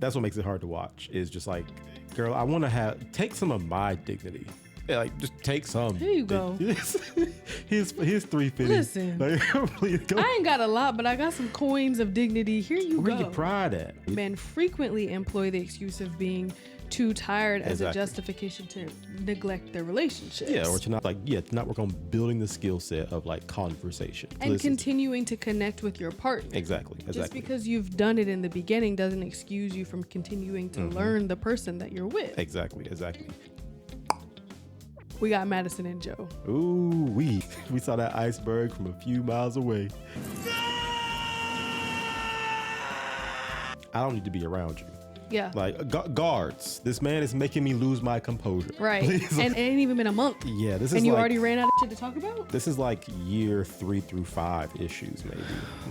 That's what makes it hard to watch. Is just like, girl, I want to take some of my dignity. Yeah, like, just take some. Here you go. Here's $350. Listen, like, please go. I ain't got a lot, but I got some coins of dignity. Here you Where go. your pride at? Men frequently employ the excuse of being too tired as a justification to neglect their relationships. Yeah, or to not to not work on building the skill set of like conversation and continuing to connect with your partner. Exactly. Just because you've done it in the beginning doesn't excuse you from continuing to learn the person that you're with. Exactly. We got Madison and Joe. Ooh, we saw that iceberg from a few miles away. I don't need to be around you. Yeah. Like, guards, this man is making me lose my composure. Right. Please. And it ain't even been a month. Yeah, this is and you already ran out of shit to talk about? This is like year 3 through 5 issues, maybe.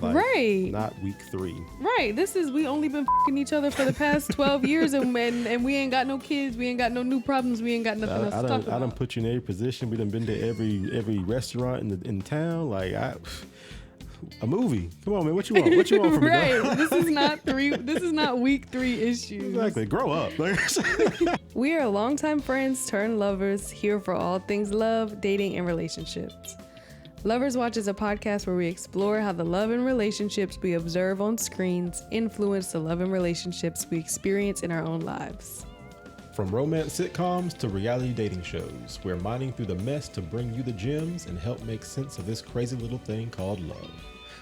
Like, right. Not week 3. Right. We only been fucking each other for the past 12 years and we ain't got no kids. We ain't got no new problems. We ain't got nothing else to talk about. I done put you in every position. We done been to every restaurant in town. Like, a movie. Come on, man. What you want? What you want from me? Right. This is not week 3 issues. Exactly. Grow up. We are longtime friends turned lovers, here for all things love, dating, and relationships. Lovers Watch is a podcast where we explore how the love and relationships we observe on screens influence the love and relationships we experience in our own lives. From romance sitcoms to reality dating shows, we're mining through the mess to bring you the gems and help make sense of this crazy little thing called love.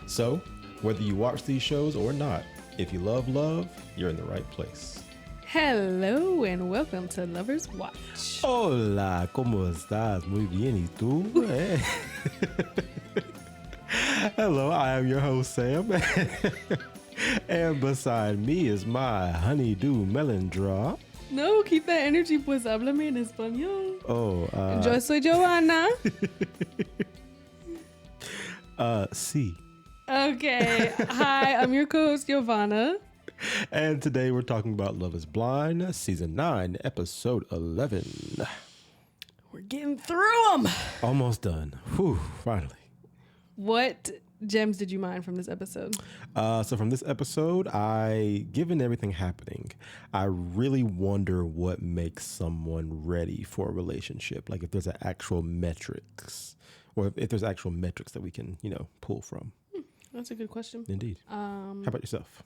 So, whether you watch these shows or not, if you love love, you're in the right place. Hello and welcome to Lovers Watch. Hola, ¿cómo estás? Muy bien, ¿y tú? Hello, I am your host, Sam. And beside me is my honeydew melon drop. No, keep that energy, pues háblame en español. Yo soy YoVanna. Sí. Okay. Hi, I'm your co-host, YoVanna. And today we're talking about Love is Blind, Season 9, Episode 11. We're getting through them. Almost done. Whew, finally. What gems did you mine from this episode? So from this episode, given everything happening, I really wonder what makes someone ready for a relationship. Like if there's actual metrics, or if there's actual metrics that we can, pull from. That's a good question. Indeed. How about yourself?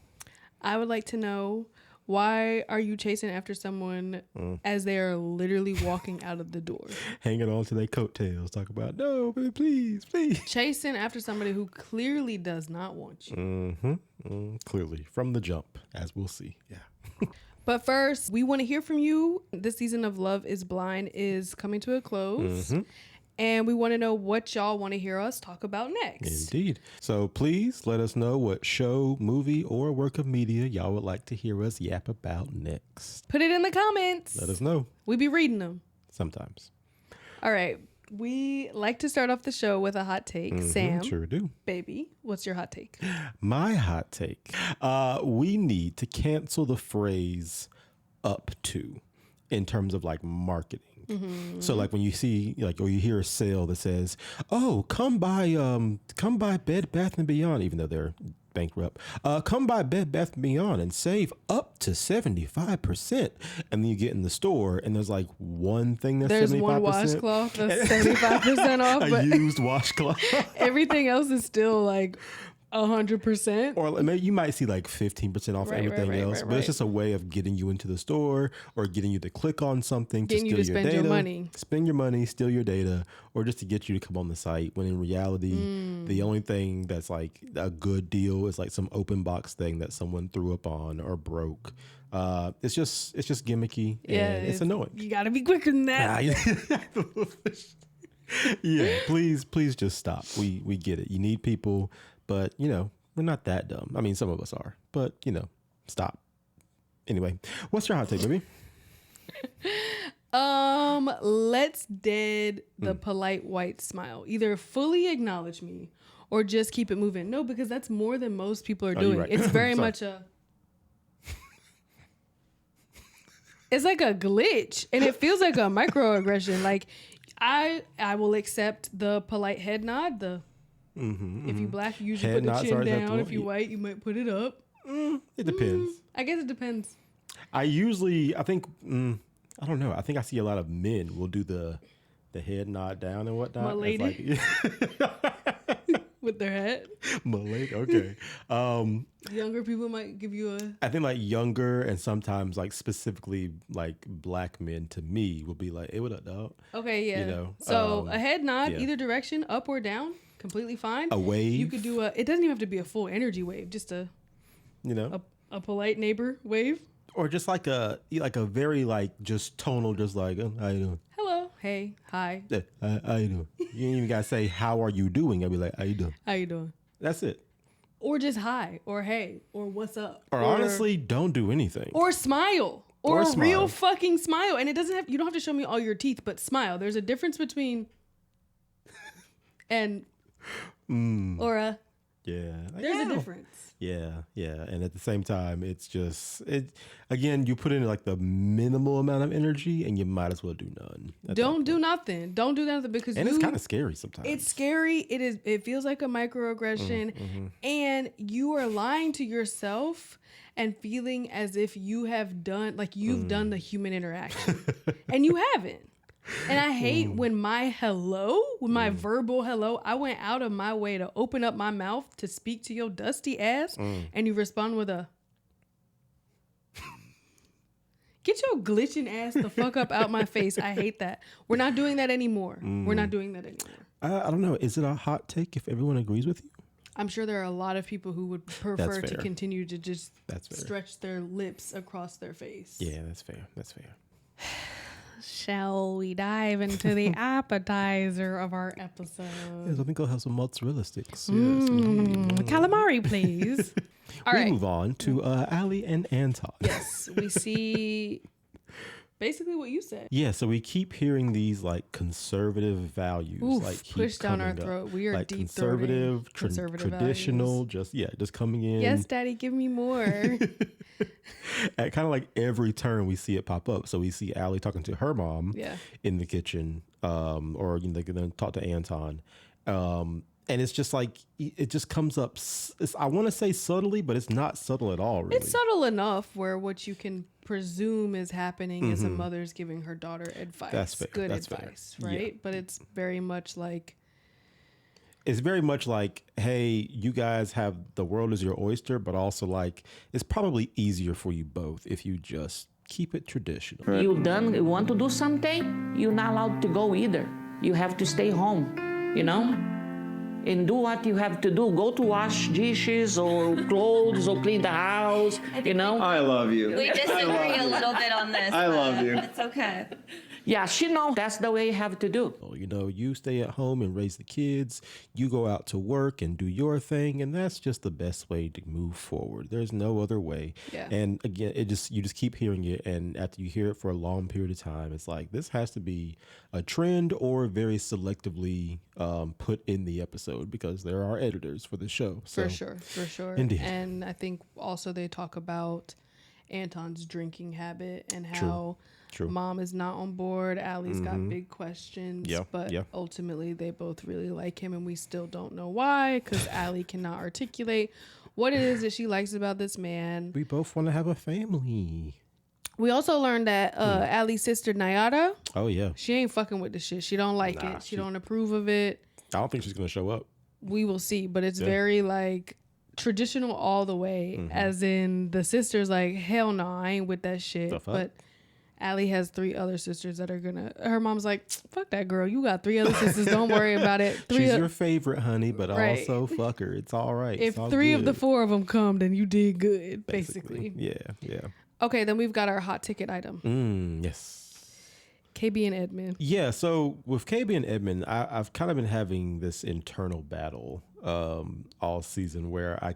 I would like to know, why are you chasing after someone as they are literally walking out of the door? Hanging on to their coattails, talk about, no, baby, please. Chasing after somebody who clearly does not want you. Clearly, from the jump, as we'll see. Yeah. But first, we want to hear from you. This season of Love is Blind is coming to a close. And we want to know what y'all want to hear us talk about next. Indeed. So please let us know what show, movie, or work of media y'all would like to hear us yap about next. Put it in the comments. Let us know. We be reading them. Sometimes. All right. We like to start off the show with a hot take. Sam. Sure do. Baby, what's your hot take? My hot take. We need to cancel the phrase up to in terms of like marketing. So like when you see or you hear a sale that says, "Oh, come buy Bed Bath & Beyond," even though they're bankrupt. Come buy Bed Bath & Beyond and save up to 75%. And then you get in the store and there's like one thing that's 75%. There's one washcloth that's 75% off. A used washcloth. Everything else is still like 100%. Or maybe you might see like 15% off everything else, but it's just a way of getting you into the store or getting you to click on something to steal your data. Spend your money, steal your data, or just to get you to come on the site. When in reality, the only thing that's like a good deal is like some open box thing that someone threw up on or broke. It's just gimmicky and it's annoying. You got to be quicker than that. Yeah, please just stop. We get it. You need people. But, we're not that dumb. I mean, some of us are. But, stop. Anyway, what's your hot take, baby? Let's dead the polite white smile. Either fully acknowledge me or just keep it moving. No, because that's more than most people are doing. Right. It's very much it's like a glitch. And it feels like a microaggression. Like, I will accept the polite head nod, if you black, you usually put the chin down. If you white, you might put it up. It depends. I guess it depends. I think, I don't know. I think I see a lot of men will do the head nod down and whatnot. My lady. With their head. My lady. Okay. Younger people might give you I think like younger and sometimes like specifically like black men to me will be like, hey, what up, dog? Okay, yeah. You know. So a head nod, yeah. either direction, up or down, completely fine. A wave. You could do it doesn't even have to be a full energy wave, just a polite neighbor wave. Or just like a very like just tonal, just like, how you doing? Hello, hey, hi. Yeah, how you doing? You ain't even gotta say how are you doing. I'll be like, how you doing? How you doing? That's it. Or just hi, or hey, or what's up? Or honestly, don't do anything. Or smile. Or a smile. Real fucking smile. And you don't have to show me all your teeth, but smile. There's a difference between and or a yeah. there's a difference. Yeah. And at the same time, it's just again, you put in like the minimal amount of energy and you might as well do none. Don't do nothing. Don't do nothing because it's kind of scary sometimes. It's scary. It feels like a microaggression and you are lying to yourself and feeling as if you have done you've done the human interaction and you haven't. And I hate when my verbal hello, I went out of my way to open up my mouth to speak to your dusty ass and you respond with a get your glitching ass the fuck up out my face. I hate that. We're not doing that anymore. We're not doing that anymore. I don't know. Is it a hot take if everyone agrees with you? I'm sure there are a lot of people who would prefer to continue to just stretch their lips across their face. Yeah, that's fair. Shall we dive into the appetizer of our episode? Yes, I think I'll have some mozzarella sticks. Calamari, please. All right. We move on to Allie and Anton. Yes, we see basically what you said. Yeah, so we keep hearing these like conservative values, pushed down our throat. We are like deep conservative, traditional, values. just coming in. Yes, Daddy, give me more. At kind of like every turn we see it pop up. So we see Allie talking to her mom in the kitchen, or they can then talk to Anton. And it's just like, it just comes up, I want to say subtly, but it's not subtle at all, really. It's subtle enough where what you can presume is happening is a mother's giving her daughter advice. That's fair. Good That's advice, fair. right? Yeah. But it's very much like... It's very much like, hey, you guys have the world as your oyster, but also like, it's probably easier for you both if you just keep it traditional. You want to do something, you're not allowed to go either. You have to stay home, and do what you have to do. Go to wash dishes or clothes or clean the house, I love you. We disagree a little bit on this. I love you. It's okay. Yeah, she knows that's the way you have to do. You stay at home and raise the kids. You go out to work and do your thing, and that's just the best way to move forward. There's no other way. Yeah. And again, you just keep hearing it, and after you hear it for a long period of time, it's like this has to be a trend or very selectively put in the episode because there are editors for the show. So, for sure. Indeed. And I think also they talk about Anton's drinking habit and how True. Mom is not on board. Allie's got big questions, but ultimately they both really like him, and we still don't know why because Allie cannot articulate what it is that she likes about this man. We both want to have a family. We also learned that Allie's sister Nayara, Oh yeah. she ain't fucking with the shit. She don't like it. She don't approve of it. I don't think she's gonna show up. We will see, but it's very like traditional all the way, as in the sister's like, hell no, I ain't with that shit. But Allie has 3 other sisters that are gonna, her mom's like, fuck that girl, you got 3 other sisters, don't worry about it. She's your favorite, honey, but also fuck her. It's all right. If all 3 of the good. 4 of them come, then you did good, basically. Yeah. Okay, then we've got our hot ticket item. Yes. KB and Edmund. Yeah, so with KB and Edmund, I've kind of been having this internal battle all season where I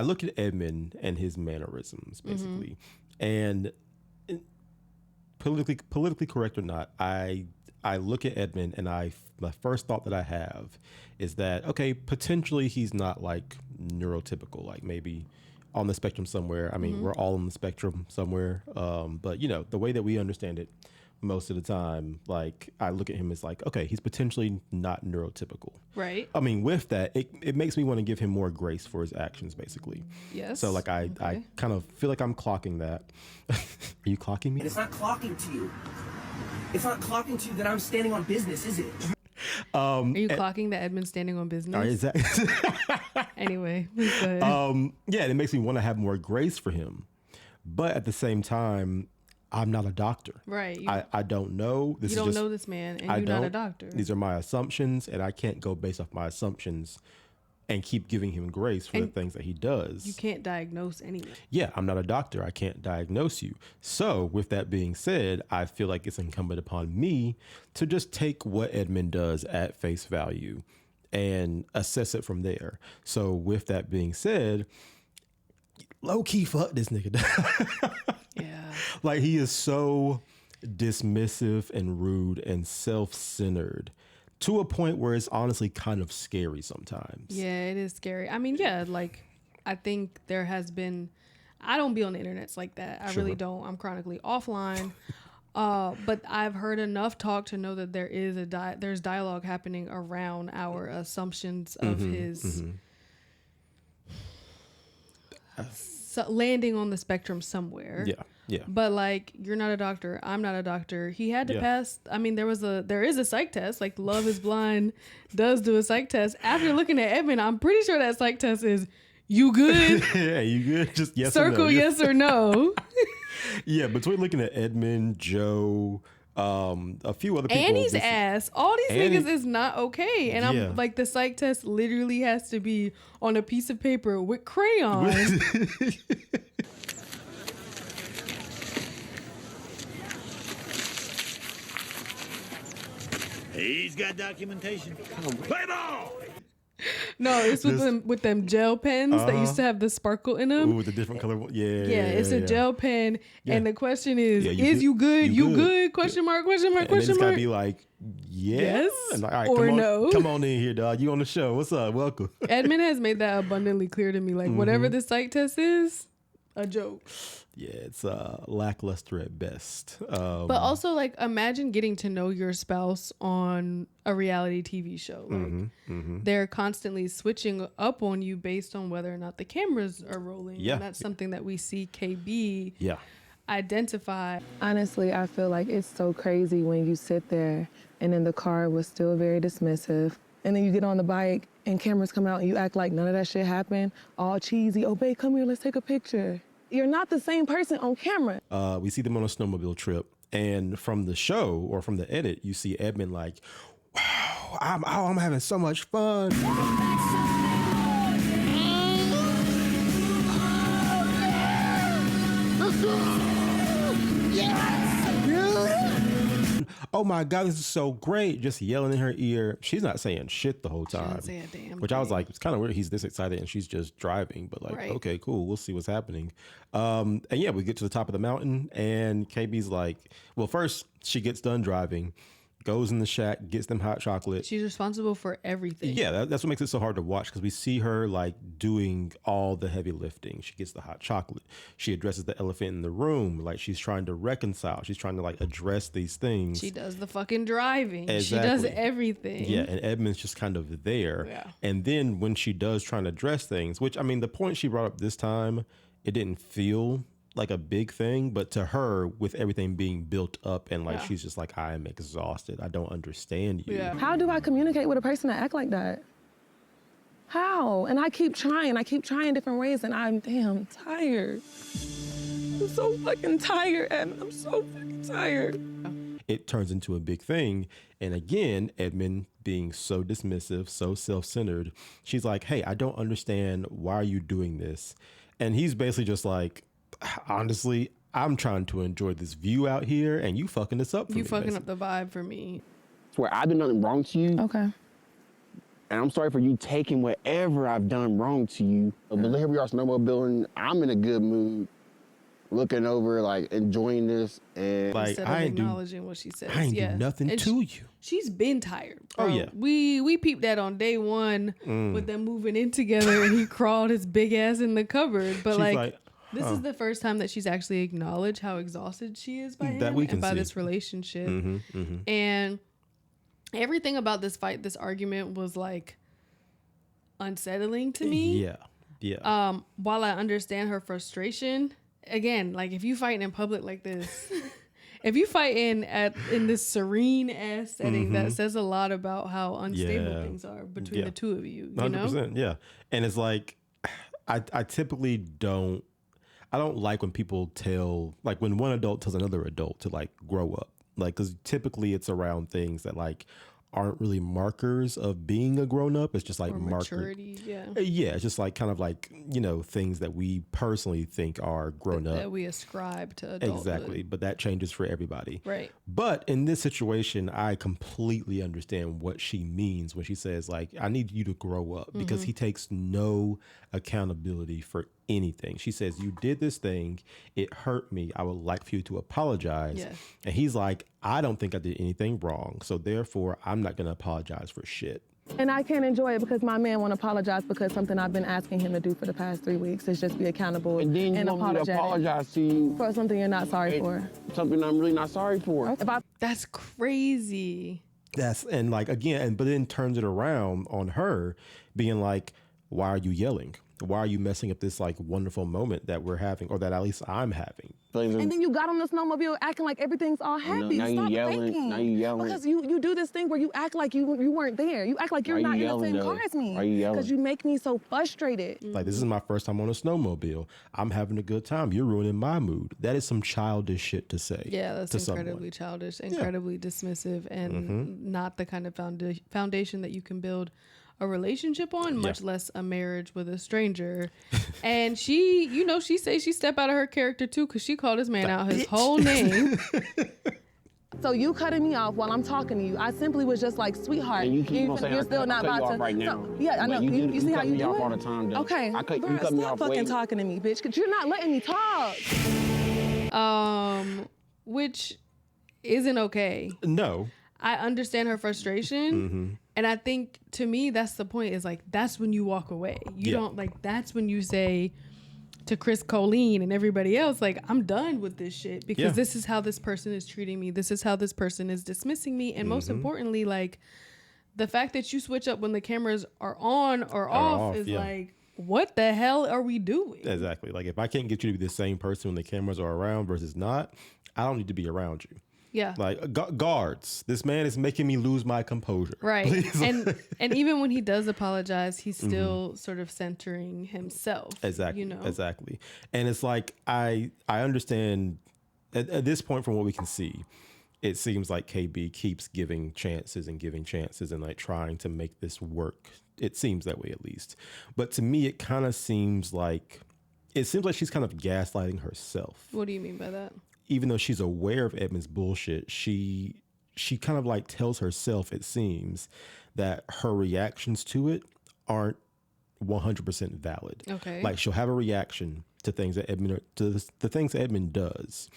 look at Edmund and his mannerisms, basically. And politically correct or not, I look at Edmund and the first thought that I have is that, okay, potentially he's not like neurotypical, like maybe on the spectrum somewhere. I mean, we're all on the spectrum somewhere. But the way that we understand it, most of the time, like I look at him as like, okay, he's potentially not neurotypical. Right. I mean, with that, it makes me want to give him more grace for his actions, basically. Yes. So like I kind of feel like I'm clocking that. Are you clocking me? It's not clocking to you. It's not clocking to you that I'm standing on business, is it? Are you clocking that Edmund's standing on business? Is that? Anyway, please go ahead. Yeah, it makes me want to have more grace for him. But at the same time, I'm not a doctor. Right. I don't know. You don't know this man, and you're not a doctor. These are my assumptions, and I can't go based off my assumptions and keep giving him grace for the things that he does. You can't diagnose anyone. Yeah, I'm not a doctor. I can't diagnose you. So with that being said, I feel like it's incumbent upon me to just take what Edmund does at face value and assess it from there. So with that being said, low key, fuck this nigga. Yeah. Like he is so dismissive and rude and self-centered to a point where it's honestly kind of scary sometimes. Yeah, it is scary. I mean, yeah, like I think there has been, I don't be on the internets like that. I really don't. I'm chronically offline. But I've heard enough talk to know that there is there's dialogue happening around our assumptions of his landing on the spectrum somewhere. Yeah. Yeah. But like, you're not a doctor. I'm not a doctor. He had to pass. I mean, there is a psych test. Like Love is Blind does do a psych test. After looking at Edmund, I'm pretty sure that psych test is, you good? Yeah, you good? Just yes Circle or no. yes or no. Yeah, between looking at Edmund, Joe, a few other people. Annie's ass. All these niggas is not okay. And I'm like, the psych test literally has to be on a piece of paper with crayons. He's got documentation. Play ball! No, it's with them gel pens that used to have the sparkle in them. Ooh, the different color. Yeah, it's a gel pen, and the question is, you good? Question mark? And it's gotta be like, yes, and like, all right, or no. Come on in here, dog. You on the show? What's up? Welcome. Edmund has made that abundantly clear to me. Like whatever the psych test is, a joke. Yeah, it's lackluster at best. But also, like, imagine getting to know your spouse on a reality TV show. Like, they're constantly switching up on you based on whether or not the cameras are rolling. Yeah. And that's something that we see KB Yeah. identify. Honestly, I feel like it's so crazy when you sit there and in the car was still very dismissive. And then you get on the bike and cameras come out and you act like none of that shit happened. All cheesy. Oh, babe, come here, let's take a picture. You're not the same person on camera. We see them on a snowmobile trip, and from the show or from the edit, you see Edmund like, wow, I'm having so much fun. Oh my God, this is so great. Just yelling in her ear. She's not saying shit the whole time. Say a damn which I was like, it's kind of weird. He's this excited and she's just driving. But like, okay, cool. We'll see what's happening. And yeah, we get to the top of the mountain and KB's like, well, first she gets done driving, goes in the shack, gets them hot chocolate. She's responsible for everything. Yeah, that's what makes it so hard to watch, because we see her like doing all the heavy lifting. She gets the hot chocolate. She addresses the elephant in the room. Like she's trying to reconcile. She's trying to like address these things. She does the fucking driving. Exactly. She does everything. Yeah, and Edmund's just kind of there. Yeah. And then when she does trying to address things, which I mean, the point she brought up this time, it didn't feel like a big thing, but to her, with everything being built up and like she's just like, I am exhausted. I don't understand you. Yeah. How do I communicate with a person that act like that? How? And I keep trying different ways, and I'm damn tired. I'm so fucking tired, Edmund. I'm so fucking tired. It turns into a big thing. And again, Edmund being so dismissive, so self-centered, she's like, hey, I don't understand. Why are you doing this? And he's basically just like, honestly, I'm trying to enjoy this view out here, and you fucking this up for me. You fucking up the vibe for me. Swear I did nothing wrong to you. Okay. And I'm sorry for you taking whatever I've done wrong to you. But here we are snowmobiling. I'm in a good mood, looking over, like enjoying this. And like, Instead of acknowledging what she says. I ain't do nothing And to you. She's been tired, bro. Oh, yeah. We peeped that on day one with them moving in together, and he crawled his big ass in the cupboard. But She's like, This is the first time that she's actually acknowledged how exhausted she is by him That we can and by see. this relationship. And everything about this fight, this argument was like unsettling to me. Yeah. While I understand her frustration, again, like if you fighting in public like this, if you fight in this serene ass setting, that says a lot about how unstable things are between the two of you. You 100%. know? Yeah. And it's like, I typically don't like when people like when one adult tells another adult to like grow up. Like, because typically it's around things that like aren't really markers of being a grown up. It's just like Or maturity, yeah, it's just like kind of like, you know, things that we personally think are grown up. That we ascribe to adulthood. Exactly. But that changes for everybody. Right. But in this situation, I completely understand what she means when she says, like, I need you to grow up, because he takes no accountability for anything. She says, you did this thing. It hurt me. I would like for you to apologize. Yeah. And he's like, I don't think I did anything wrong. So therefore, I'm not going to apologize for shit. And I can't enjoy it because my man won't apologize, because something I've been asking him to do for the past 3 weeks is just be accountable And then you want me to apologize to you for something you're not sorry for. something I'm really not sorry for. That's crazy. And like, again, but then turns it around on her being like, why are you yelling? Why are you messing up this like wonderful moment that we're having, or that at least I'm having? And then you got on the snowmobile acting like everything's all happy. Now you Stop yelling. thinking. Now you yelling. Because you do this thing where you act like you weren't there. You act like you're Why not you in the same yelling, car though? as me. Why you yelling? Because you make me so frustrated. Like, this is my first time on a snowmobile. I'm having a good time. You're ruining my mood. That is some childish shit to say. Yeah, that's to incredibly someone. childish, incredibly dismissive, and not the kind of foundation that you can build a relationship on, much less a marriage with a stranger. And she, you know, she says she stepped out of her character too, because she called this man out his whole name. So you cutting me off while I'm talking to you. I simply was just like, sweetheart, And you keep on saying you're I still cut not you about off to. right now. So, yeah, I know. But You see how cut you me do off it? all the time, though. Okay, You cut bruh, me stop off fucking way. talking to me, bitch, because you're not letting me talk. Which isn't okay. No. I understand her frustration. And I think, to me, that's the point, is like, that's when you walk away. You don't, like, that's when you say to Chris Colleen and everybody else, like, I'm done with this shit, because this is how this person is treating me. This is how this person is dismissing me. And most importantly, like, the fact that you switch up when the cameras are on or off is like, what the hell are we doing? Exactly. Like, if I can't get you to be the same person when the cameras are around versus not, I don't need to be around you. Yeah. Like, guards, this man is making me lose my composure. Right. Please. And even when he does apologize, he's still sort of centering himself. Exactly. You know? Exactly. And it's like, I understand at this point, from what we can see, it seems like KB keeps giving chances and like trying to make this work. It seems that way, at least. But to me, it seems like she's kind of gaslighting herself. What do you mean by that? Even though she's aware of Edmund's bullshit, she kind of like tells herself, it seems, that her reactions to it aren't 100% valid. Okay. Like, she'll have a reaction to things that the things that Edmund does.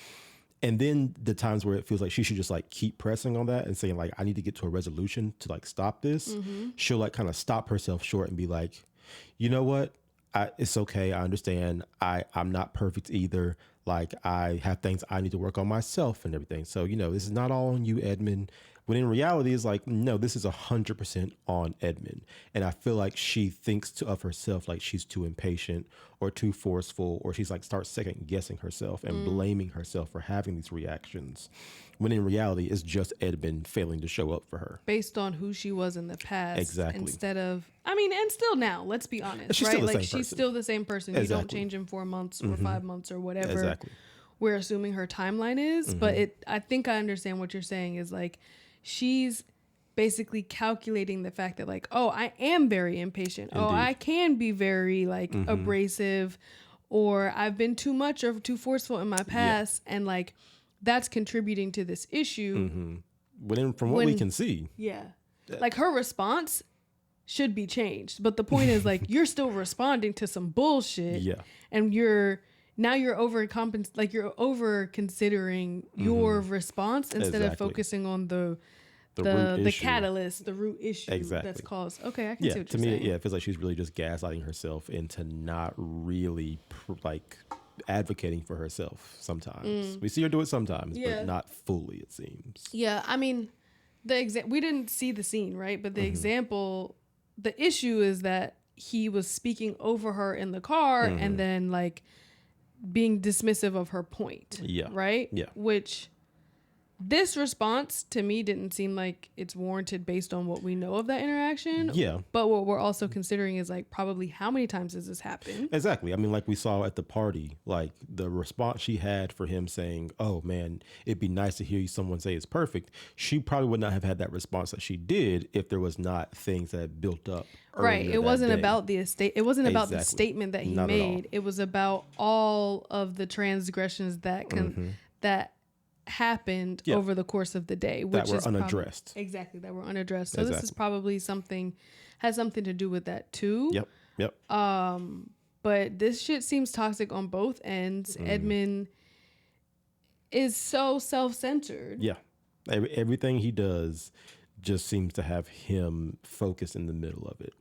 And then the times where it feels like she should just like keep pressing on that and saying like, I need to get to a resolution to like stop this. She'll like kind of stop herself short and be like, you know what? It's okay. I understand. I'm not perfect either. Like, I have things I need to work on myself and everything. So, you know, this is not all on you, Edmund. When in reality, it's like, no, this is 100% on Edmund. And I feel like she thinks of herself like she's too impatient or too forceful, or she's like starts second guessing herself and blaming herself for having these reactions. When in reality, it's just Edmund failing to show up for her. Based on who she was in the past. Exactly. Instead of, I mean, and still now, let's be honest, She's right? still the Like, same she's person. still the same person. You don't change in 4 months or 5 months or whatever. Exactly. We're assuming her timeline is, but I think I understand what you're saying is like, she's basically calculating the fact that like, oh, I am very impatient. Indeed. Oh, I can be very like abrasive, or I've been too much or too forceful in my past. And like, that's contributing to this issue. From what we can see. Yeah. Like, her response should be changed. But the point is like, you're still responding to some bullshit. Yeah. And you're over considering your response instead of Exactly. focusing on the root issue. catalyst, the root issue Exactly. that's caused. Okay, I can see what To you're me, saying. it feels like she's really just gaslighting herself into not really advocating for herself sometimes. We see her do it sometimes, Yeah. but not fully, it seems. Yeah, I mean, we didn't see the scene, right? But the example, the issue is that he was speaking over her in the car and then like being dismissive of her point. Yeah. Right? Yeah. Which this response to me didn't seem like it's warranted based on what we know of that interaction. Yeah. But what we're also considering is like probably how many times has this happened? Exactly. I mean, like we saw at the party, like the response she had for him saying, "Oh man, it'd be nice to hear someone say it's perfect." She probably would not have had that response that she did if there was not things that had built up. Right. It wasn't about the estate. It wasn't about the Exactly. statement that he Not at all. made. It was about all of the transgressions that that happened Yeah. over the course of the day, which That were is probably- unaddressed. exactly, that were unaddressed. So this is Exactly. probably has something to do with that too. Yep. Yep. But this shit seems toxic on both ends. Edmund is so self-centered. Yeah. Everything he does just seems to have him focused in the middle of it.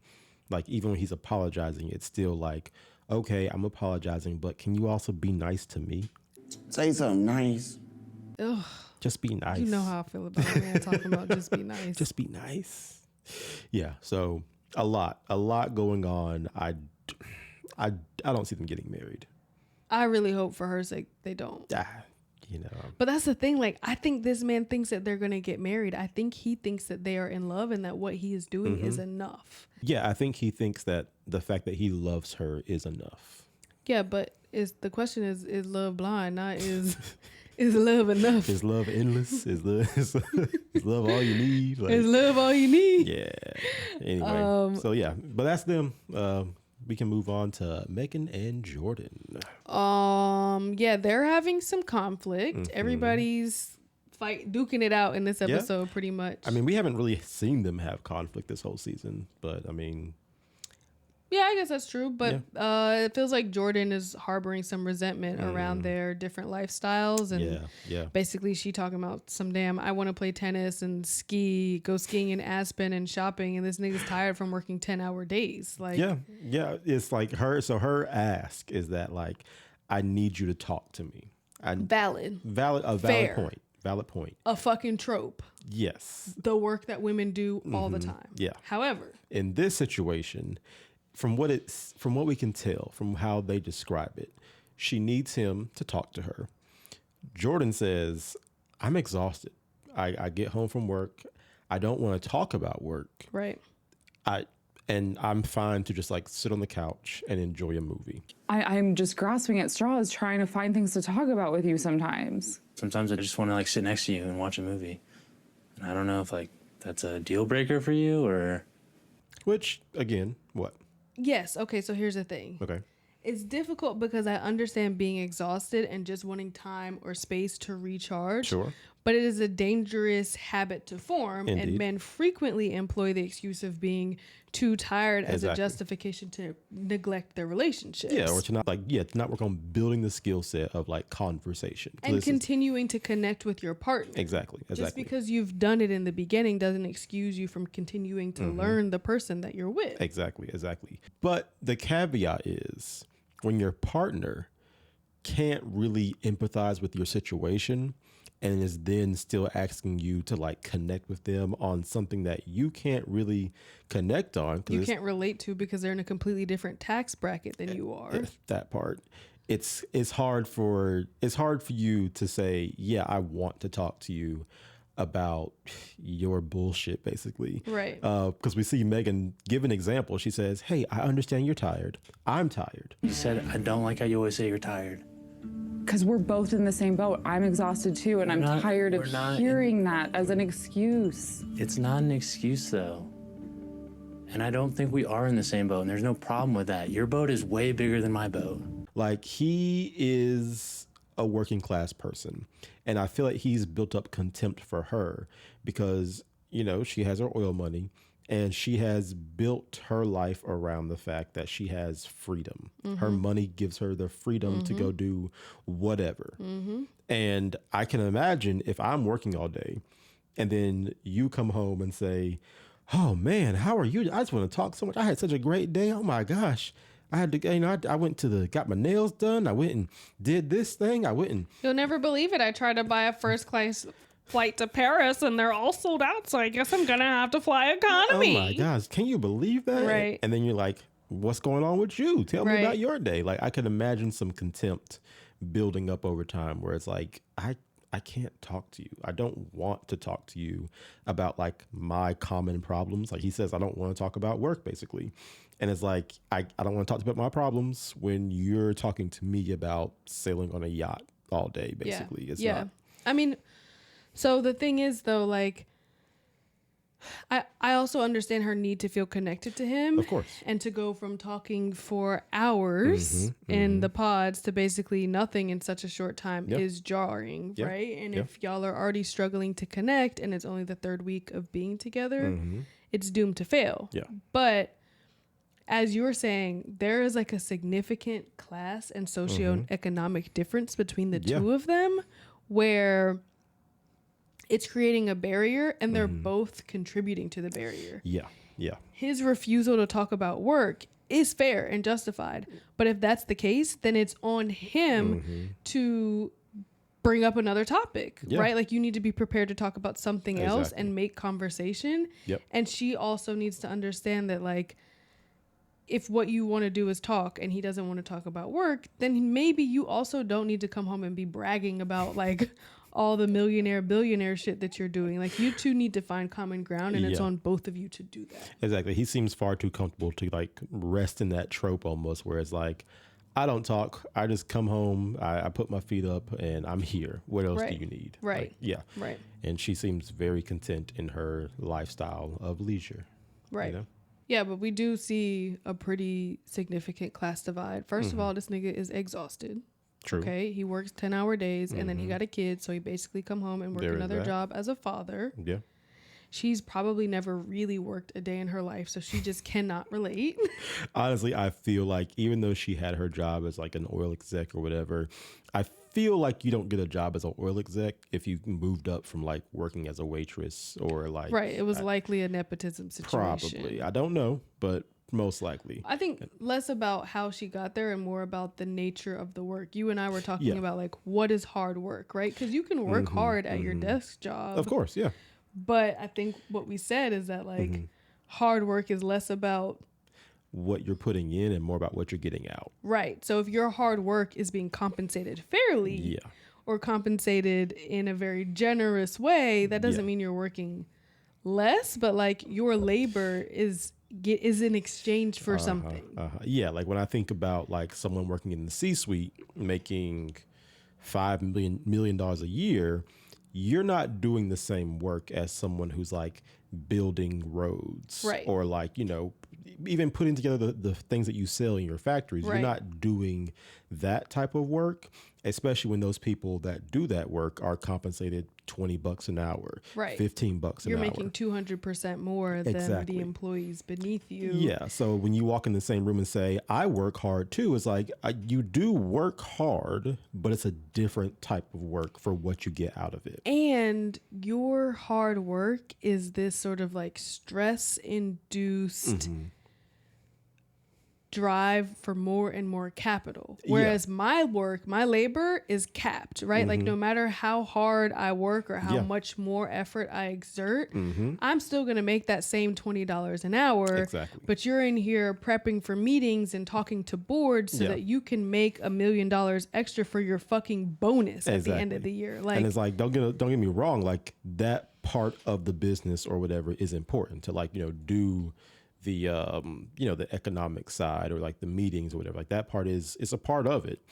Like even when he's apologizing, it's still like, okay, I'm apologizing, but can you also be nice to me? Say something nice. Ugh, Just be nice. you know how I feel about a man talking about just be nice. Just be nice. Yeah. So a lot going on. I don't see them getting married. I really hope for her sake they don't. You know. But that's the thing. Like, I think this man thinks that they're going to get married. I think he thinks that they are in love and that what he is doing is enough. Yeah, I think he thinks that the fact that he loves her is enough. Yeah, but the question is love blind? Not is love enough? Is love endless? Is love all you need? Like, Is love all you need? yeah. Anyway, so yeah, but that's them. We can move on to Megan and Jordan. Yeah, they're having some conflict. Everybody's duking it out in this episode, pretty much. I mean, we haven't really seen them have conflict this whole season, but I mean, yeah, I guess that's true. But it feels like Jordan is harboring some resentment around their different lifestyles. And yeah. basically she talking about I want to play tennis and go skiing in Aspen and shopping. And this nigga's tired from working 10-hour days. Like, Yeah. It's like her ask is that like, I need you to talk to me. valid. Valid point. Valid point. A fucking trope. Yes. The work that women do all the time. Yeah. However, In this situation, from what we can tell from how they describe it, she needs him to talk to her. Jordan says, I'm exhausted. I get home from work. I don't want to talk about work. right. And I'm fine to just like sit on the couch and enjoy a movie. I'm just grasping at straws trying to find things to talk about with you sometimes. Sometimes I just want to like sit next to you and watch a movie. And I don't know if like that's a deal breaker for you or... Which, again, what? Yes. Okay. So here's the thing. Okay. It's difficult because I understand being exhausted and just wanting time or space to recharge. Sure. But it is a dangerous habit to form. Indeed. And men frequently employ the excuse of being too tired as a Exactly. justification to neglect their relationships. Yeah, or to not work on building the skill set of like conversation. 'Cause And this is- continuing to connect with your partner. Exactly. Just because you've done it in the beginning doesn't excuse you from continuing to learn the person that you're with. Exactly. But the caveat is when your partner can't really empathize with your situation and is then still asking you to like connect with them on something that you can't really connect on. You can't relate to because they're in a completely different tax bracket than you are. That part. It's hard for you to say, yeah, I want to talk to you about your bullshit, basically. Right. Because we see Megan give an example. She says, hey, I understand you're tired. I'm tired. You said, I don't like how you always say you're tired. Because we're both in the same boat. I'm exhausted too, and I'm tired of hearing that as an excuse. It's not an excuse though. And I don't think we are in the same boat, and there's no problem with that. Your boat is way bigger than my boat. Like, he is a working class person. And I feel like he's built up contempt for her because, you know, she has her oil money and she has built her life around the fact that she has freedom. Her money gives her the freedom to go do whatever. And I can imagine if I'm working all day and then you come home and say, oh man, how are you? I just want to talk so much. I had such a great day. Oh my gosh. I had to, I went got my nails done. I went and did this thing. I went and. You'll never believe it. I tried to buy a first class flight to Paris and they're all sold out. So I guess I'm going to have to fly economy. Oh my gosh. Can you believe that? Right. And then you're like, what's going on with you? Tell me about your day. Like, I can imagine some contempt building up over time where it's like, I can't talk to you. I don't want to talk to you about like my common problems. Like he says, I don't want to talk about work basically. And it's like, I don't want to talk about my problems when you're talking to me about sailing on a yacht all day, basically. It's not. I mean, so the thing is though, like, I also understand her need to feel connected to him. Of course. And to go from talking for hours in the pods to basically nothing in such a short time is jarring, right? And if y'all are already struggling to connect and it's only the third week of being together, it's doomed to fail. Yeah. But as you were saying, there is like a significant class and socioeconomic difference between the two of them where it's creating a barrier and they're both contributing to the barrier. Yeah. Yeah. His refusal to talk about work is fair and justified. But if that's the case, then it's on him to bring up another topic, right? Like you need to be prepared to talk about something else and make conversation. Yep. And she also needs to understand that like, if what you want to do is talk and he doesn't want to talk about work, then maybe you also don't need to come home and be bragging about like all the billionaire shit that you're doing. Like you two need to find common ground and it's on both of you to do that. Exactly. He seems far too comfortable to like rest in that trope almost where it's like, I don't talk. I just come home. I put my feet up and I'm here. What else do you need? Right. Like, Right. And she seems very content in her lifestyle of leisure. Right. You know? Yeah, but we do see a pretty significant class divide. First of all, this nigga is exhausted. True. Okay, he works 10-hour days and then he got a kid, so he basically come home and work another job as a father. Yeah. She's probably never really worked a day in her life, so she just cannot relate. Honestly, I feel like even though she had her job as like an oil exec or whatever, I feel like you don't get a job as an oil exec if you moved up from like working as a waitress or like. Right. It was likely a nepotism situation. Probably. I don't know, but most likely. I think less about how she got there and more about the nature of the work. You and I were talking about like what is hard work, right? Because you can work hard at your desk job. Of course, yeah. But I think what we said is that like hard work is less about what you're putting in and more about what you're getting out. Right. So if your hard work is being compensated fairly or compensated in a very generous way, that doesn't mean you're working less, but like your labor is in exchange for something. Yeah. Like when I think about like someone working in the C-suite making $5 million a year, you're not doing the same work as someone who's like building roads or like, you know, even putting together the things that you sell in your factories. You're not doing that type of work, especially when those people that do that work are compensated $20 an hour, $15 an hour. You're making 200% more than the employees beneath you. Yeah. So when you walk in the same room and say, I work hard too, it's like you do work hard, but it's a different type of work for what you get out of it. And your hard work is this sort of like stress induced drive for more and more capital. Whereas my work, my labor is capped, right? Like no matter how hard I work or how much more effort I exert, I'm still going to make that same $20 an hour. Exactly. But you're in here prepping for meetings and talking to boards so that you can make $1 million extra for your fucking bonus at the end of the year. Like, and it's like, don't get me wrong. Like that part of the business or whatever is important to like, you know, do the you know, the economic side or like the meetings or whatever. Like that part is a part of it.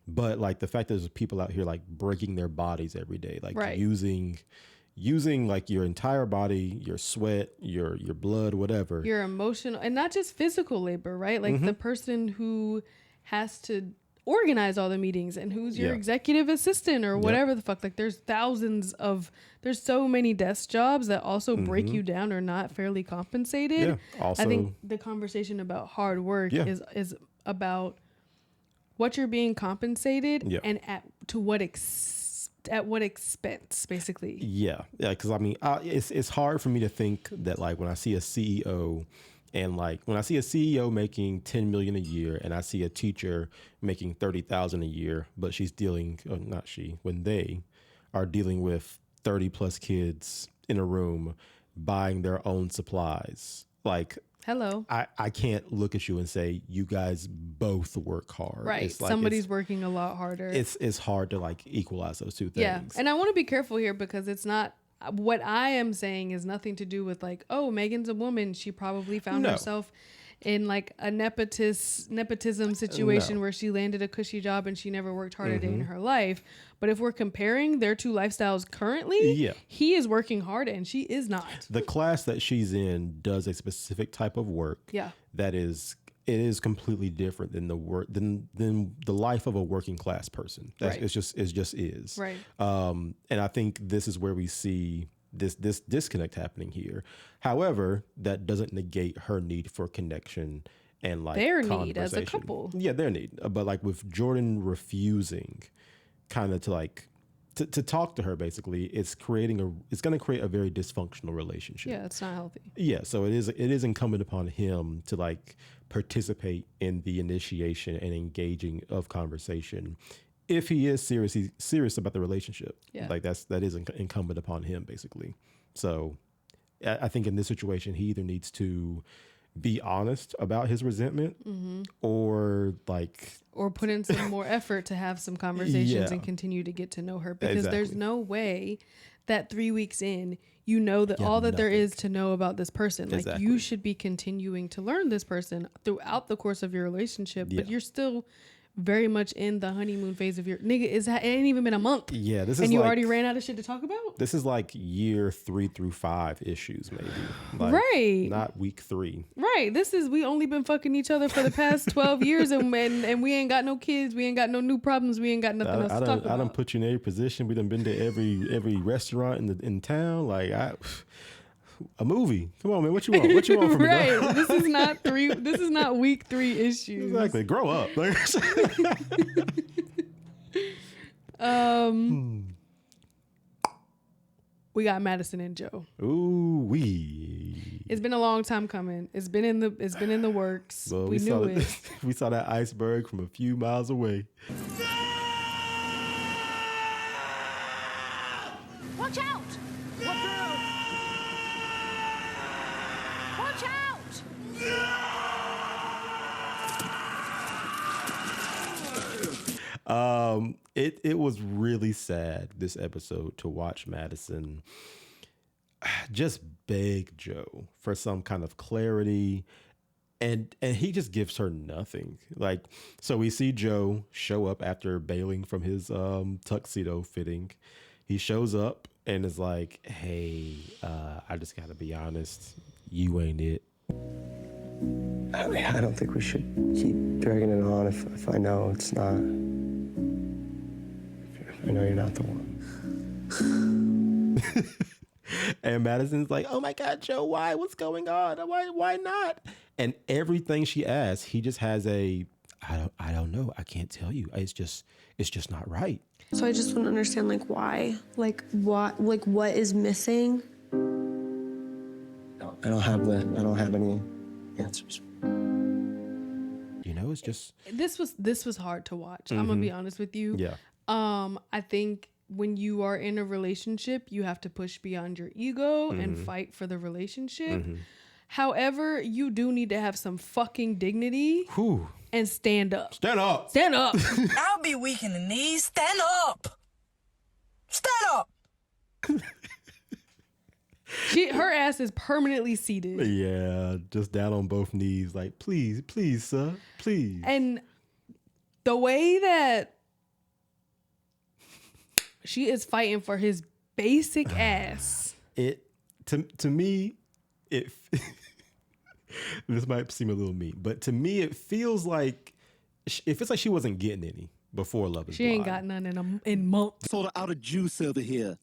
But like the fact that there's people out here like breaking their bodies every day, like using like your entire body, your sweat, your blood, whatever. Your emotional and not just physical labor, right? Like the person who has to organize all the meetings and who's your executive assistant or whatever the fuck. Like there's so many desk jobs that also break you down or not fairly compensated. Also, I think the conversation about hard work is about what you're being compensated and at what expense, basically. Yeah. Because I mean, it's hard for me to think that like when I see a CEO And like when I see a CEO making 10 million a year and I see a teacher making 30,000 a year, but she's dealing, or not she, when they are dealing with 30 plus kids in a room buying their own supplies. Like, hello. I can't look at you and say you guys both work hard. Right. It's like, somebody's working a lot harder. It's hard to like equalize those two things. Yeah. And I want to be careful here because it's not, what I am saying is nothing to do with like, oh, Megan's a woman. She probably found herself in like a nepotism situation where she landed a cushy job and she never worked hard a day in her life. But if we're comparing their two lifestyles currently, he is working hard and she is not. The class that she's in does a specific type of work. That is, it is completely different than the work than the life of a working class person. That's, it just is. Right. And I think this is where we see this disconnect happening here. However, that doesn't negate her need for connection and like their need as a couple. Yeah, their need. But like with Jordan refusing kind of to like to talk to her, basically, it's going to create a very dysfunctional relationship. Yeah, it's not healthy. Yeah, so it is incumbent upon him to like participate in the initiation and engaging of conversation if he is serious about the relationship. Like that is incumbent upon him, basically. So I think in this situation, he either needs to be honest about his resentment or put in some more effort to have some conversations and continue to get to know her, because there's no way that 3 weeks in, you know that all that there is to know about this person. Like you should be continuing to learn this person throughout the course of your relationship, but you're still very much in the honeymoon phase of your nigga. It ain't even been a month. Yeah, this is and you already ran out of shit to talk about. This is like year 3 through 5 issues, maybe. Like, right, not week 3. Right. This is, we only been fucking each other for the past 12 years, and we ain't got no kids. We ain't got no new problems. We ain't got nothing else to talk about. I done put you in every position. We done been to every restaurant in town. Like a movie. Come on, man. What you want? What you want from me? Right. This is not week 3 issues. Exactly. Grow up. We got Madison and Joe. Ooh wee. It's been a long time coming. It's been in the works. Well, we knew it. We saw that iceberg from a few miles away. Watch out! Watch out! Watch out! It was really sad this episode to watch Madison just beg Joe for some kind of clarity, and he just gives her nothing. Like, so we see Joe show up after bailing from his tuxedo fitting. He shows up and is like, hey, I just gotta be honest, you ain't it. I mean, I don't think we should keep dragging it on if I know it's not. I know you're not the one. And Madison's like, oh my God, Joe, why? What's going on? Why not? And everything she asks, he just has I don't know. I can't tell you. It's just not right. So I just want to understand, like, why? Like, what is missing? I don't have any answers. You know, it's just... This was hard to watch. I'm going to be honest with you. Yeah. I think when you are in a relationship, you have to push beyond your ego and fight for the relationship. However, you do need to have some fucking dignity and stand up. Stand up. Stand up. I'll be weak in the knees. Stand up. Stand up. Her ass is permanently seated. Yeah, just down on both knees, like, please, sir, please. And the way that she is fighting for his basic ass. To me, this might seem a little mean, but to me, it feels like she wasn't getting any before Love is Blind. She ain't got none in months. Sort of out of juice over here.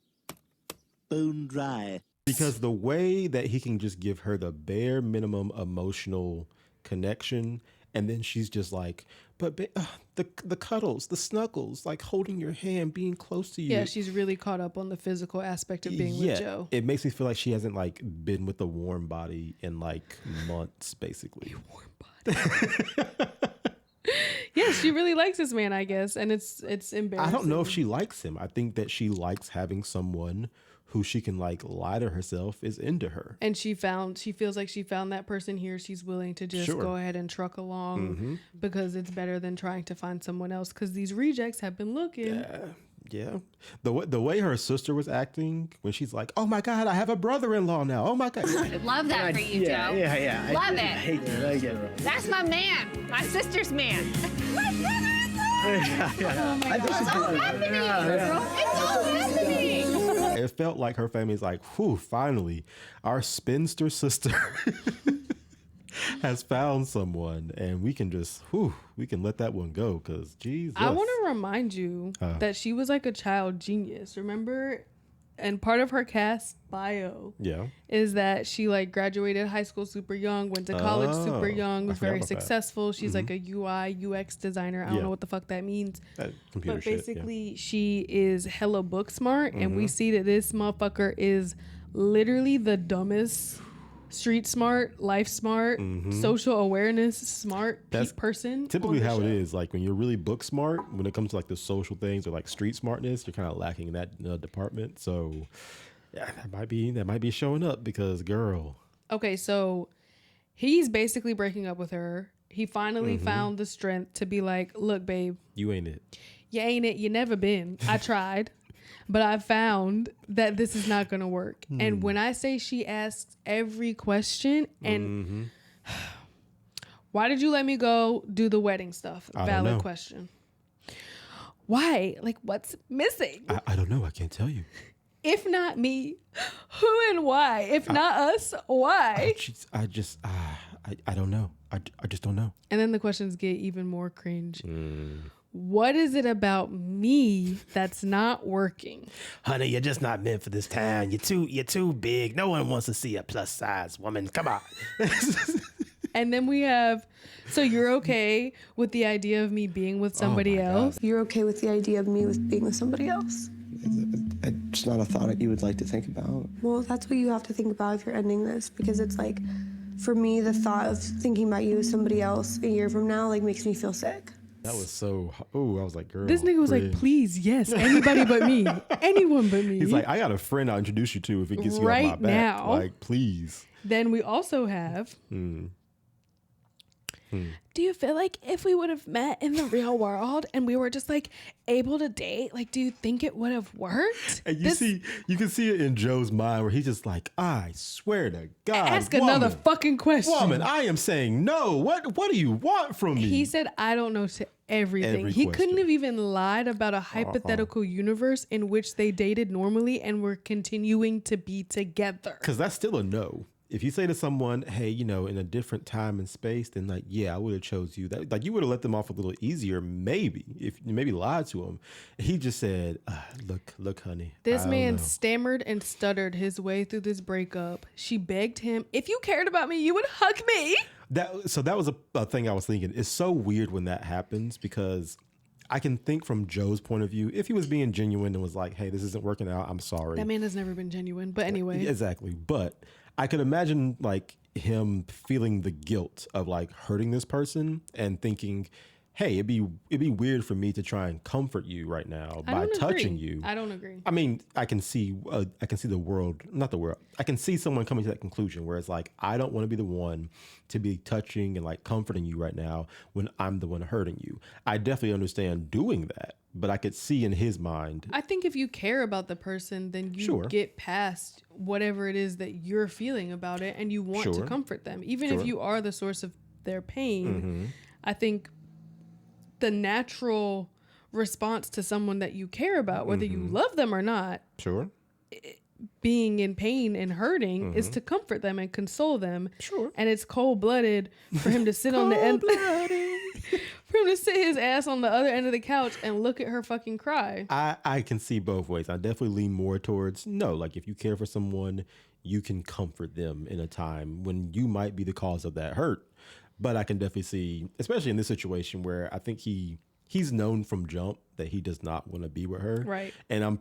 Bone dry. Because the way that he can just give her the bare minimum emotional connection, and then she's just like, but the cuddles, the snuggles, like holding your hand, being close to you. Yeah, she's really caught up on the physical aspect of being with Joe. It makes me feel like she hasn't like been with a warm body in like months, basically. A warm body. Yeah, she really likes this man, I guess, and it's embarrassing. I don't know if she likes him. I think that she likes having someone who she can like lie to herself is into her. And she feels like she found that person here. She's willing to just go ahead and truck along because it's better than trying to find someone else because these rejects have been looking. Yeah. The way her sister was acting when she's like, "Oh my God, I have a brother-in-law now. Oh my God." Love that for you, Joe. Yeah. Love I hate that. I get it. That's my man. My sister's man. My brother-in-law. Oh my God. It's all happening, girl. It's all happening. It felt like her family's like, whew, finally, our spinster sister has found someone, and we can let that one go, because Jesus. I want to remind you that she was like a child genius, remember? And part of her cast bio is that she like graduated high school super young, went to college super young, was very successful. She's like a UI UX designer. I don't know what the fuck that means. But basically she is hella book smart, and we see that this motherfucker is literally the dumbest street smart, life smart, social awareness smart person. Typically how it is. Like when you're really book smart, when it comes to like the social things or like street smartness, you're kind of lacking in that department. So yeah, that might be showing up because girl. Okay, so he's basically breaking up with her. He finally found the strength to be like, look, babe. You ain't it. You ain't it. You never been. I tried. But I found that this is not going to work. And when I say she asks every question and why did you let me go do the wedding stuff? Valid question. Why? Like, what's missing? I don't know. I can't tell you. If not me, who and why? If not us, why? I don't know. I just don't know. And then the questions get even more cringe. What is it about me that's not working? Honey, you're just not meant for this town. You're too big. No one wants to see a plus size woman. Come on. And then we have, so you're okay with the idea of me being with somebody else? You're okay with the idea of me being with somebody else? It's not a thought that you would like to think about. Well, that's what you have to think about if you're ending this, because it's like, for me, the thought of thinking about you with somebody else a year from now like makes me feel sick. That was so, I was like, girl. This nigga was like, please, yes, anybody but me. Anyone but me. He's like, I got a friend I'll introduce you to if it gets you right off my back. Now. Like, please. Then we also have, do you feel like if we would have met in the real world and we were just like able to date, like, do you think it would have worked? And you can see it in Joe's mind where he's just like, I swear to God. Ask another fucking question. Woman, I am saying no. What do you want from me? He said, I don't know to everything. He couldn't have even lied about a hypothetical universe in which they dated normally and were continuing to be together. Because that's still a no. If you say to someone, hey, in a different time and space, then like, yeah, I would have chose you. That like you would have let them off a little easier, maybe, if you maybe lied to him. He just said, look, honey. This man stammered and stuttered his way through this breakup. She begged him, if you cared about me, you would hug me. That was a thing I was thinking. It's so weird when that happens because I can think from Joe's point of view, if he was being genuine and was like, hey, this isn't working out, I'm sorry. That man has never been genuine, but anyway. Exactly. But I could imagine like him feeling the guilt of like hurting this person and thinking, hey, it'd be weird for me to try and comfort you right now by touching you. I don't agree. I mean, I can see the world, not the world. I can see someone coming to that conclusion where it's like, I don't want to be the one to be touching and like comforting you right now when I'm the one hurting you. I definitely understand doing that, but I could see in his mind. I think if you care about the person, then you get past whatever it is that you're feeling about it and you want to comfort them. Even if you are the source of their pain, I think the natural response to someone that you care about, whether you love them or not, being in pain and hurting is to comfort them and console them. And it's cold-blooded for him to sit on the end, for him to sit his ass on the other end of the couch and look at her fucking cry. I can see both ways. I definitely lean more towards no. Like if you care for someone, you can comfort them in a time when you might be the cause of that hurt. But I can definitely see, especially in this situation where I think he's known from jump that he does not want to be with her. Right. And I'm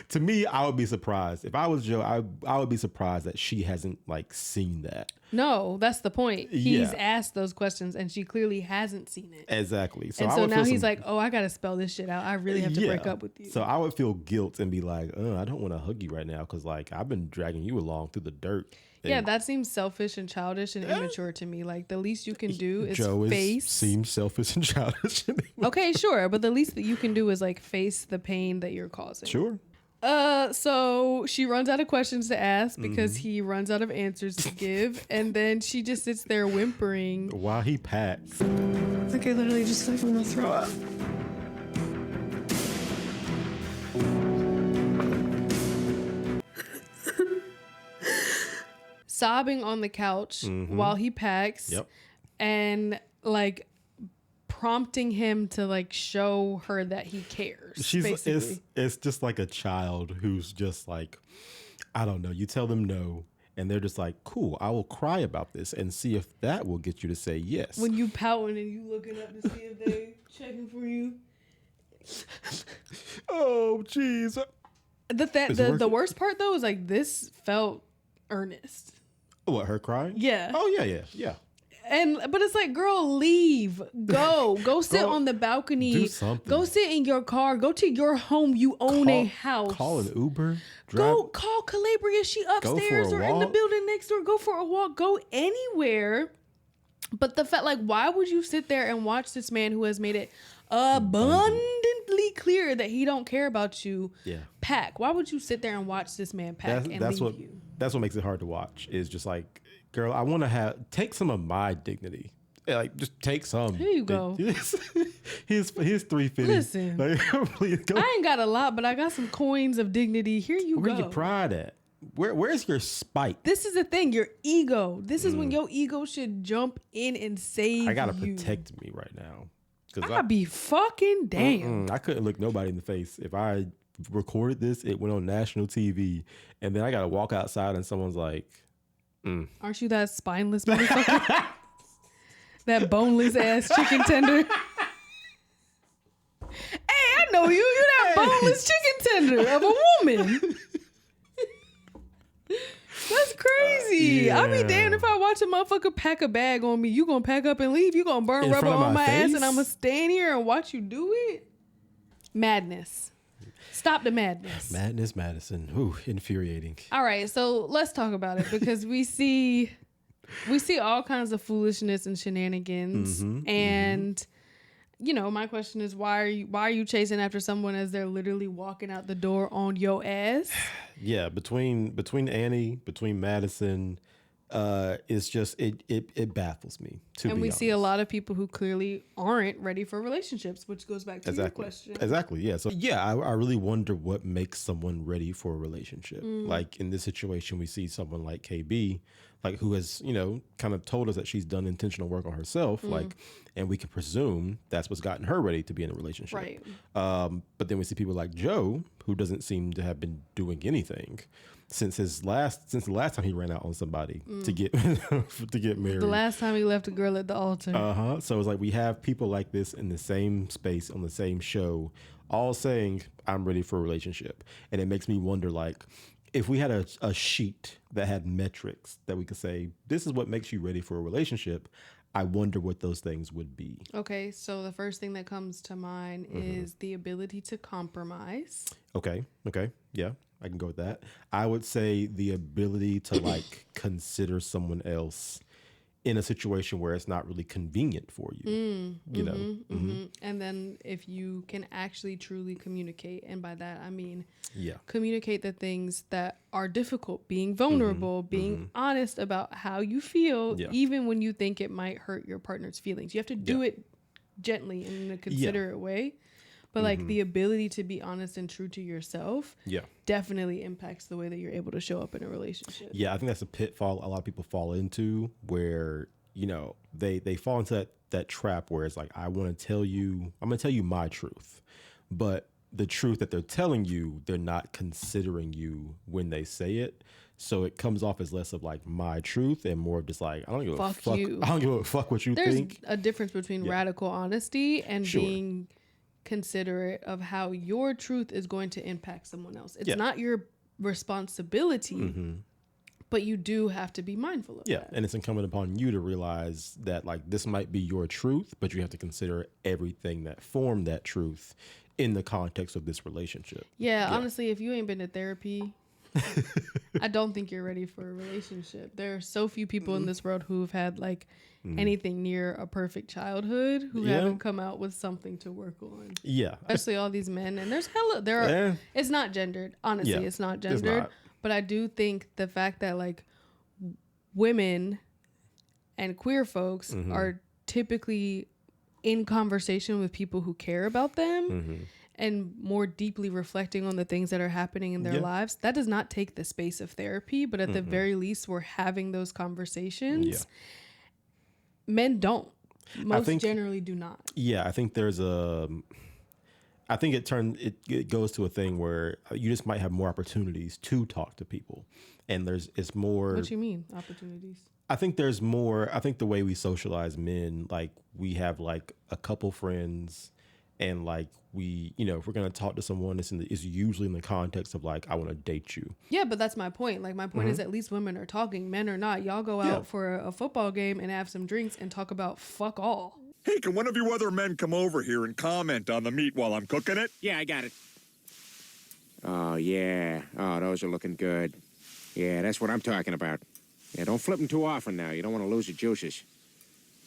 to me, I would be surprised. If I was Joe, I would be surprised that she hasn't like seen that. No, that's the point. He's Yeah. asked those questions and she clearly hasn't seen it. Exactly. And I so would now feel he's some- like, oh, I got to spell this shit out. I really have to break up with you. So I would feel guilt and be like, I don't want to hug you right now because like I've been dragging you along through the dirt. Yeah, And that seems selfish and childish and immature to me. Like the least you can do is Joe face. seems selfish and childish. Okay, sure, but the least that you can do is like face the pain that you're causing. Sure. So she runs out of questions to ask because Mm-hmm. he runs out of answers to give, and then she just sits there whimpering While he packs. Like, I literally just feel like I'm gonna throw up. sobbing on the couch while he packs. Yep. And like prompting him to like show her that he cares. It's just like a child who's just like, I don't know. You tell them no, and they're just like, cool, I will cry about this and see if that will get you to say yes. When you pouting and you looking up to see if they checking for you. Oh, jeez. The worst part though is like this felt earnest. What, her crying? Yeah. Oh, yeah. But it's like, girl, leave. Go sit Go on the balcony. do something. Go sit in your car. Go to your home. You own a house. Call an Uber. Go call Calabria. She upstairs for a or in the walk. building next door. Go for a walk. Go anywhere. But the fact, like, why would you sit there and watch this man who has made it abundantly clear that he don't care about you pack? Why would you sit there and watch this man pack and leave you? That's what makes it hard to watch. Is just like, girl, I want to take some of my dignity. Like, just take some. Here you go. Here's $350. Listen, like, please go. I ain't got a lot, but I got some coins of dignity. Here you Where go. your pride at? Where's your spite? This is the thing, your ego. This is when your ego should jump in and save you. I gotta protect me right now. I'd be fucking damn. I couldn't look nobody in the face. If I recorded this, it went on national TV, and then I gotta walk outside and someone's like, Aren't you that spineless motherfucker? That boneless ass chicken tender. Hey, I know you. You that boneless chicken tender of a woman. That's crazy. I'll be damned if I watch a motherfucker pack a bag on me. You gonna pack up and leave. You gonna burn In rubber front of on my my ass face? and I'm gonna stand here and watch you do it? Madness. Stop the madness. Madness Madison. Ooh, infuriating. All right, so let's talk about it because we see all kinds of foolishness and shenanigans, and you know, my question is, why are you chasing after someone as they're literally walking out the door on your ass? Yeah, between Annie, between Madison, it's just it baffles me. And we see a lot of people who clearly aren't ready for relationships, which goes back to your question. Exactly. Yeah. So yeah, I really wonder what makes someone ready for a relationship. Like in this situation, we see someone like KB, like who has, you know, kind of told us that she's done intentional work on herself, like, and we can presume that's what's gotten her ready to be in a relationship. Right. But then we see people like Joe, who doesn't seem to have been doing anything since the last time he ran out on somebody to get married. The last time he left a girl at the altar. So it's like we have people like this in the same space on the same show, all saying, I'm ready for a relationship. And it makes me wonder, like, if we had a sheet that had metrics that we could say, this is what makes you ready for a relationship, I wonder what those things would be. Okay, so the first thing that comes to mind is the ability to compromise. Okay. Yeah, I can go with that. I would say the ability to like consider someone else in a situation where it's not really convenient for you. You know? And then if you can actually truly communicate, and by that I mean Yeah. communicate the things that are difficult, being vulnerable, being honest about how you feel, even when you think it might hurt your partner's feelings. You have to do it gently and in a considerate way. But like the ability to be honest and true to yourself definitely impacts the way that you're able to show up in a relationship. Yeah, I think that's a pitfall a lot of people fall into, where, you know, they fall into that trap where it's like, I'm going to tell you my truth. But the truth that they're telling you, they're not considering you when they say it. So it comes off as less of like my truth and more of just like, I don't give a fuck. You. I don't give a fuck what you think. There's a difference between radical honesty and being considerate of how your truth is going to impact someone else. It's not your responsibility, but you do have to be mindful of that. And it's incumbent upon you to realize that like this might be your truth, but you have to consider everything that formed that truth in the context of this relationship. Honestly, if you ain't been to therapy, I don't think you're ready for a relationship. There are so few people in this world who've had like anything near a perfect childhood who haven't come out with something to work on. Especially all these men. And it's not gendered. Honestly, it's not gendered. It's not. But I do think the fact that like women and queer folks are typically in conversation with people who care about them and more deeply reflecting on the things that are happening in their lives, that does not take the space of therapy, but at the very least, we're having those conversations. Men don't. Most generally do not. I think there's I think it goes to a thing where you just might have more opportunities to talk to people, and it's more. What do you mean opportunities? I think there's more. I think the way we socialize men, like we have like a couple friends, and like we, if we're gonna talk to someone, it's usually in the context of like I want to date you. Yeah, but that's my point. Like my point is at least women are talking, men are not. Y'all go out for a football game and have some drinks and talk about fuck all. Hey, can one of you other men come over here and comment on the meat while I'm cooking it? Yeah, I got it. Oh, yeah. Oh, those are looking good. Yeah, that's what I'm talking about. Yeah, don't flip them too often now. You don't want to lose the juices.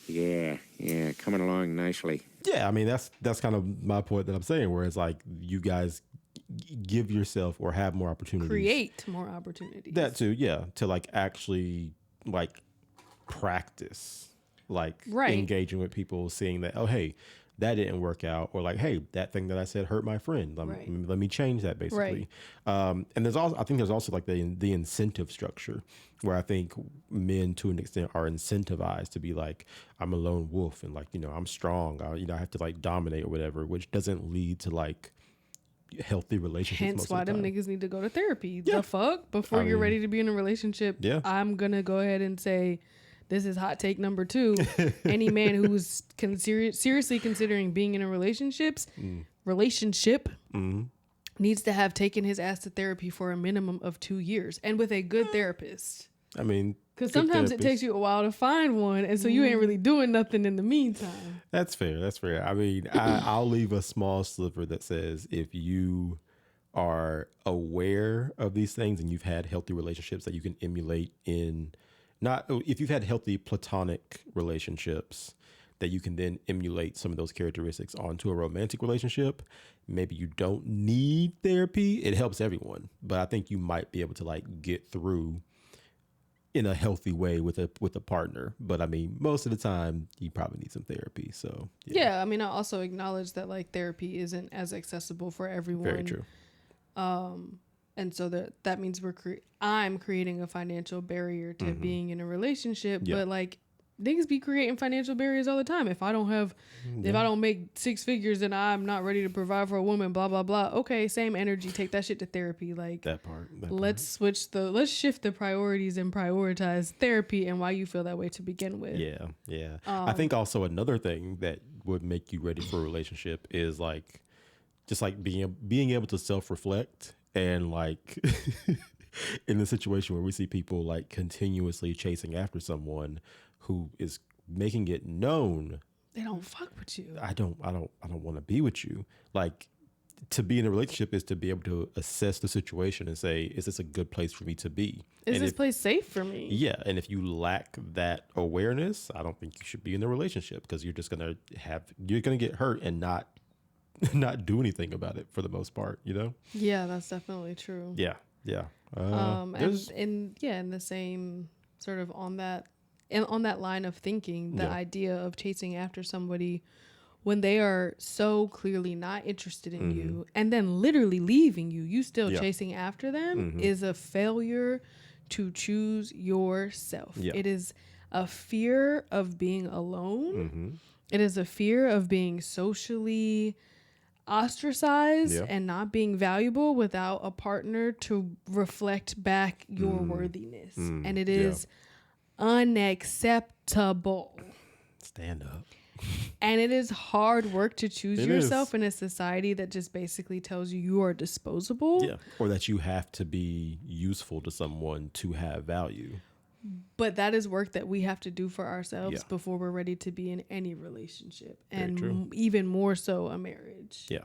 Yeah, coming along nicely. Yeah, I mean, that's kind of my point that I'm saying, where it's like you guys give yourself or have more opportunities. Create more opportunities. That too, to like actually like practice. Like engaging with people, seeing that, oh, hey, that didn't work out, or like, hey, that thing that I said hurt my friend. Let me change that, basically. And I think there's also like the incentive structure, where I think men to an extent are incentivized to be like, I'm a lone wolf, and like, I'm strong. I have to like dominate or whatever, which doesn't lead to like healthy relationships. Hence why them niggas need to go to therapy. The fuck? Before you're ready to be in a relationship, I'm gonna go ahead and say, this is hot take number 2. Any man who's seriously considering being in a relationship needs to have taken his ass to therapy for a minimum of 2 years, and with a good therapist. I mean, because sometimes it takes you a while to find one, and so you ain't really doing nothing in the meantime. That's fair. I mean, I'll leave a small sliver that says if you are aware of these things and you've had healthy relationships that you can emulate if you've had healthy platonic relationships that you can then emulate some of those characteristics onto a romantic relationship, maybe you don't need therapy. It helps everyone, but I think you might be able to like get through in a healthy way with a partner. But I mean, most of the time you probably need some therapy. So yeah, I mean, I also acknowledge that like therapy isn't as accessible for everyone. Very true. And so that means I'm creating a financial barrier to being in a relationship. But like niggas be creating financial barriers all the time. If I don't make 6 figures, then I'm not ready to provide for a woman, blah, blah, blah. Okay, same energy. Take that shit to therapy. Like that part. Let's shift the priorities and prioritize therapy and why you feel that way to begin with. Yeah. I think also another thing that would make you ready for a relationship is like, just like being able to self-reflect. And like in the situation where we see people like continuously chasing after someone who is making it known they don't fuck with you. I don't want to be with you. Like to be in a relationship is to be able to assess the situation and say, is this a good place for me to be? Is this place safe for me? Yeah. And if you lack that awareness, I don't think you should be in a relationship, because you're just you're gonna get hurt and not do anything about it for the most part, Yeah, that's definitely true. Yeah. And in the same sort of on that line of thinking, the idea of chasing after somebody when they are so clearly not interested in you and then literally leaving you still chasing after them is a failure to choose yourself. It is a fear of being alone. It is a fear of being socially ostracized and not being valuable without a partner to reflect back your worthiness. And it is unacceptable. Stand up. And it is hard work to choose yourself in a society that just basically tells you are disposable. Yeah. Or that you have to be useful to someone to have value. But that is work that we have to do for ourselves before we're ready to be in any relationship. And even more so a marriage. Yeah.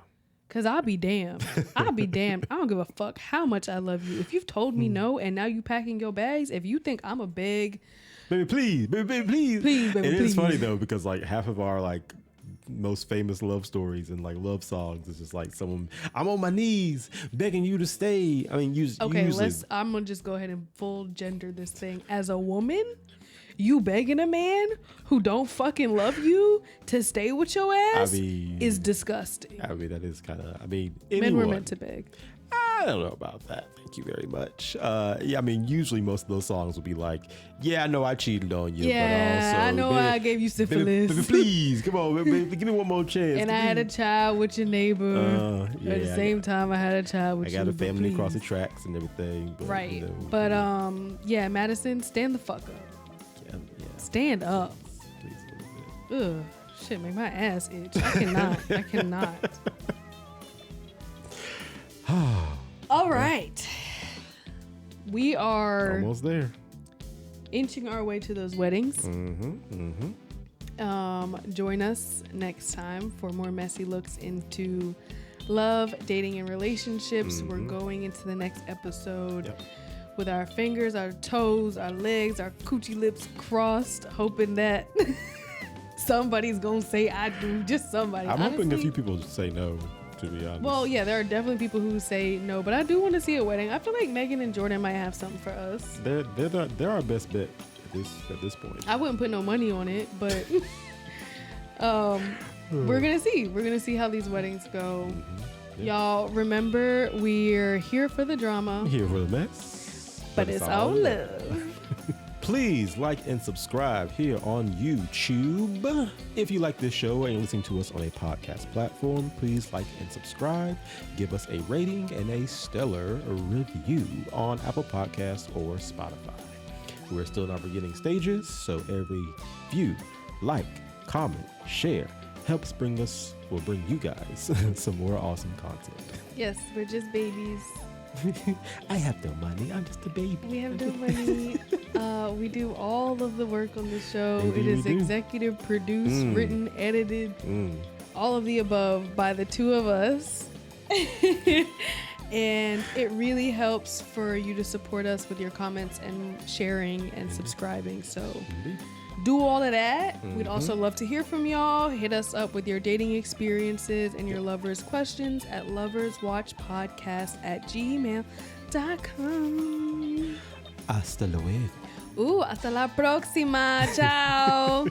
Cause I'll be damned. I'll be damned. I don't give a fuck how much I love you. If you've told me no and now you packing your bags, if you think I'm a beg, baby, please, baby, please. Please, baby, it please. is funny though, because like half of our like most famous love stories and like love songs is just like someone, I'm on my knees begging you to stay. I mean, I'm gonna just go ahead and full gender this thing. As a woman, you begging a man who don't fucking love you to stay with your ass is disgusting. I mean, that is kind of, men were meant to beg. I don't know about that. Thank you very much. Yeah, I mean, usually most of those songs will be like, yeah, I know I cheated on you, yeah, but also, I know I gave you syphilis. Baby, please, come on, baby, give me one more chance. And I had a child with your neighbor. Yeah, at the same time, I had a child with you. I got a family across the tracks and everything. But, right. You know, but yeah, Madison, stand the fuck up. Yeah. Stand up. Please a little bit. Ugh, shit, make my ass itch. I cannot. I cannot. All right. We are almost there. Inching our way to those weddings. Join us next time for more messy looks into love, dating, and relationships. We're going into the next episode with our fingers, our toes, our legs, our coochie lips crossed, hoping that somebody's gonna say I do. Just somebody. I'm hoping a few people say no, to be honest. Well, yeah, there are definitely people who say no, but I do want to see a wedding. I feel like Megan and Jordan might have something for us. They're our best bet at this point. I wouldn't put no money on it, but we're gonna see. We're gonna see how these weddings go. Y'all remember, we're here for the drama. Here for the mess. But it's all love. Please like and subscribe here on YouTube. If you like this show and you're listening to us on a podcast platform, please like and subscribe. Give us a rating and a stellar review on Apple Podcasts or Spotify. We're still in our beginning stages, so every view, like, comment, share helps bring you guys some more awesome content. Yes, we're just babies. I have no money. I'm just a baby. We have no money. We do all of the work on the show. Maybe it is executive produced, written, edited, all of the above by the two of us. And it really helps for you to support us with your comments and sharing and subscribing. So do all of that. We'd also love to hear from y'all. Hit us up with your dating experiences and your lovers questions at loverswatchpodcast@gmail.com. Hasta luego. Hasta la próxima. Ciao.